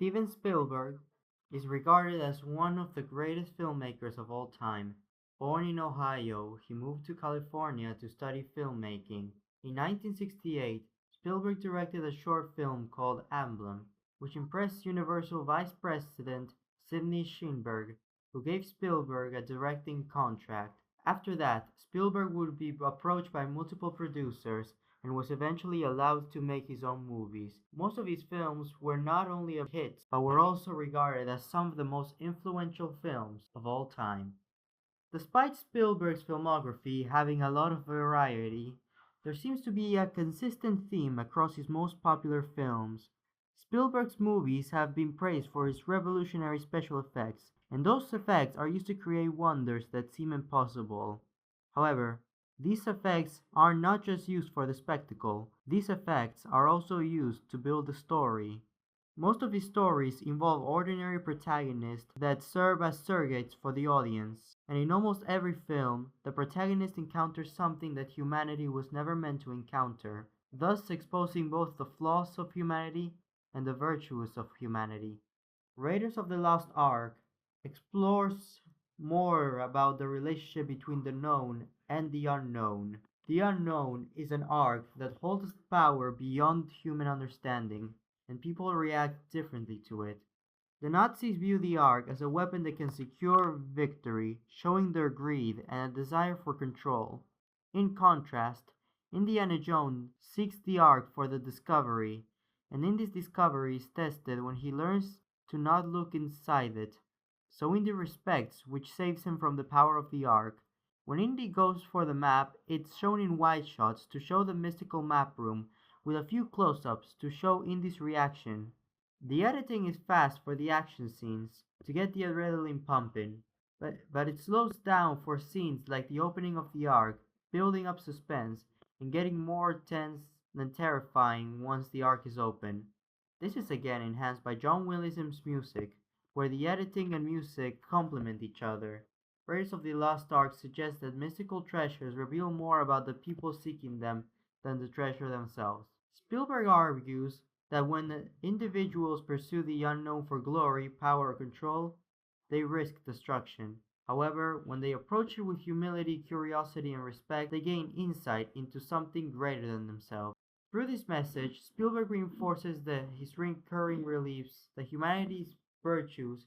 Steven Spielberg is regarded as one of the greatest filmmakers of all time. Born in Ohio, he moved to California to study filmmaking. In 1968, Spielberg directed a short film called Emblem, which impressed Universal Vice President Sidney Sheinberg, who gave Spielberg a directing contract. After that, Spielberg would be approached by multiple producers and was eventually allowed to make his own movies. Most of his films were not only hits, but were also regarded as some of the most influential films of all time. Despite Spielberg's filmography having a lot of variety, there seems to be a consistent theme across his most popular films. Spielberg's movies have been praised for his revolutionary special effects, and those effects are used to create wonders that seem impossible. However, these effects are not just used for the spectacle, these effects are also used to build the story. Most of his stories involve ordinary protagonists that serve as surrogates for the audience, and in almost every film, the protagonist encounters something that humanity was never meant to encounter, thus exposing both the flaws of humanity and the virtues of humanity. Raiders of the Lost Ark explores more about the relationship between the known and the unknown. The unknown is an ark that holds power beyond human understanding, and people react differently to it. The Nazis view the Ark as a weapon that can secure victory, showing their greed and a desire for control. In contrast, Indiana Jones seeks the Ark for the discovery, and in this discovery is tested when he learns to not look inside it. So Indy respects, which saves him from the power of the Ark. When Indy goes for the map, it's shown in wide shots to show the mystical map room, with a few close-ups to show Indy's reaction. The editing is fast for the action scenes, to get the adrenaline pumping, but it slows down for scenes like the opening of the Ark, building up suspense, and getting more tense than terrifying once the Ark is open. This is again enhanced by John Williams' music, where the editing and music complement each other. Raiders of the Lost Ark suggests that mystical treasures reveal more about the people seeking them than the treasure themselves. Spielberg argues that when individuals pursue the unknown for glory, power, or control, they risk destruction. However, when they approach it with humility, curiosity, and respect, they gain insight into something greater than themselves. Through this message, Spielberg reinforces his recurring beliefs that humanity's virtues,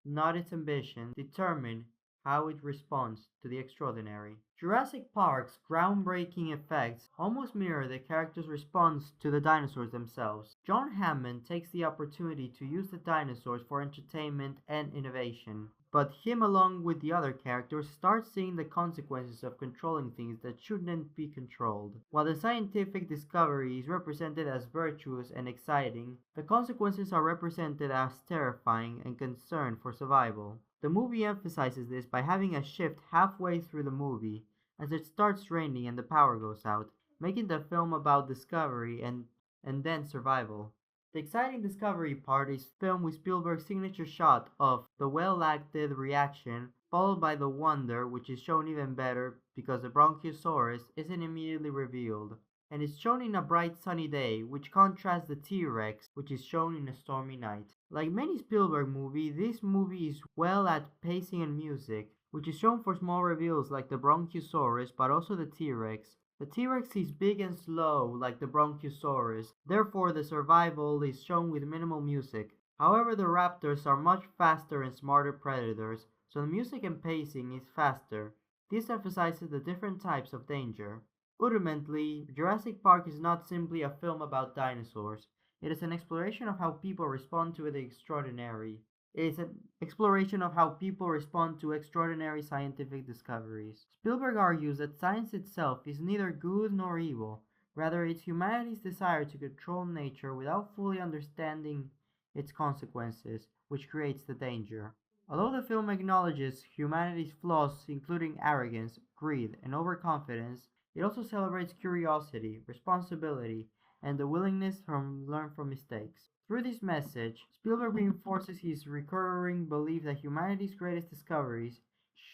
not its ambition, determine how it responds to the extraordinary. Jurassic Park's groundbreaking effects almost mirror the characters' response to the dinosaurs themselves. John Hammond takes the opportunity to use the dinosaurs for entertainment and innovation, but him along with the other characters start seeing the consequences of controlling things that shouldn't be controlled. While the scientific discovery is represented as virtuous and exciting, the consequences are represented as terrifying and concern for survival. The movie emphasizes this by having a shift halfway through the movie, as it starts raining and the power goes out, making the film about discovery and then survival. The exciting discovery part is filmed with Spielberg's signature shot of the well-acted reaction, followed by the wonder, which is shown even better because the Bronchiosaurus isn't immediately revealed, and is shown in a bright sunny day, which contrasts the T-Rex, which is shown in a stormy night. Like many Spielberg movies, this movie is well at pacing and music, which is shown for small reveals like the Bronchiosaurus, but also the T-Rex. The T-Rex is big and slow like the Bronchiosaurus, therefore the survival is shown with minimal music. However, the raptors are much faster and smarter predators, so the music and pacing is faster. This emphasizes the different types of danger. Ultimately, Jurassic Park is not simply a film about dinosaurs. It is an exploration of how people respond to the extraordinary. It is an exploration of how people respond to extraordinary scientific discoveries. Spielberg argues that science itself is neither good nor evil, rather it's humanity's desire to control nature without fully understanding its consequences, which creates the danger. Although the film acknowledges humanity's flaws, including arrogance, greed, and overconfidence, it also celebrates curiosity, responsibility, and the willingness to learn from mistakes. Through this message, Spielberg reinforces his recurring belief that humanity's greatest discoveries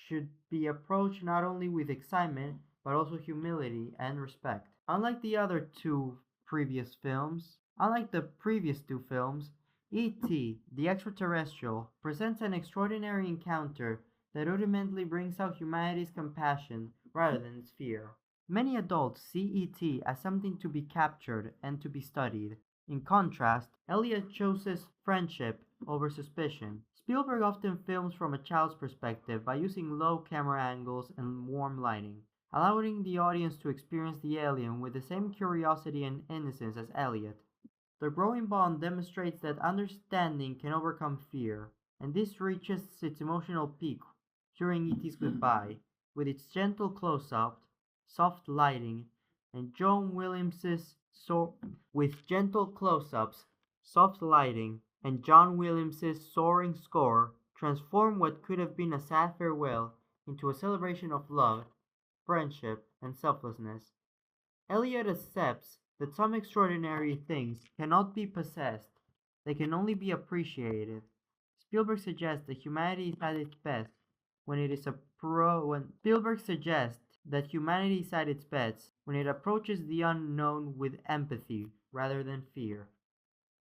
should be approached not only with excitement, but also humility and respect. Unlike the previous two films, E.T., the extraterrestrial, presents an extraordinary encounter that ultimately brings out humanity's compassion rather than its fear. Many adults see E.T. as something to be captured and to be studied. In contrast, Elliot chooses friendship over suspicion. Spielberg often films from a child's perspective by using low camera angles and warm lighting, allowing the audience to experience the alien with the same curiosity and innocence as Elliot. The growing bond demonstrates that understanding can overcome fear, and this reaches its emotional peak during E.T.'s goodbye, with its gentle close-up, soft lighting, and John Williams's with gentle close-ups, soft lighting, and John Williams's soaring score transform what could have been a sad farewell into a celebration of love, friendship, and selflessness. Eliot accepts that some extraordinary things cannot be possessed, they can only be appreciated. Spielberg suggests that humanity is at its best when it is a pro when Spielberg suggests that humanity is at its best when it approaches the unknown with empathy rather than fear.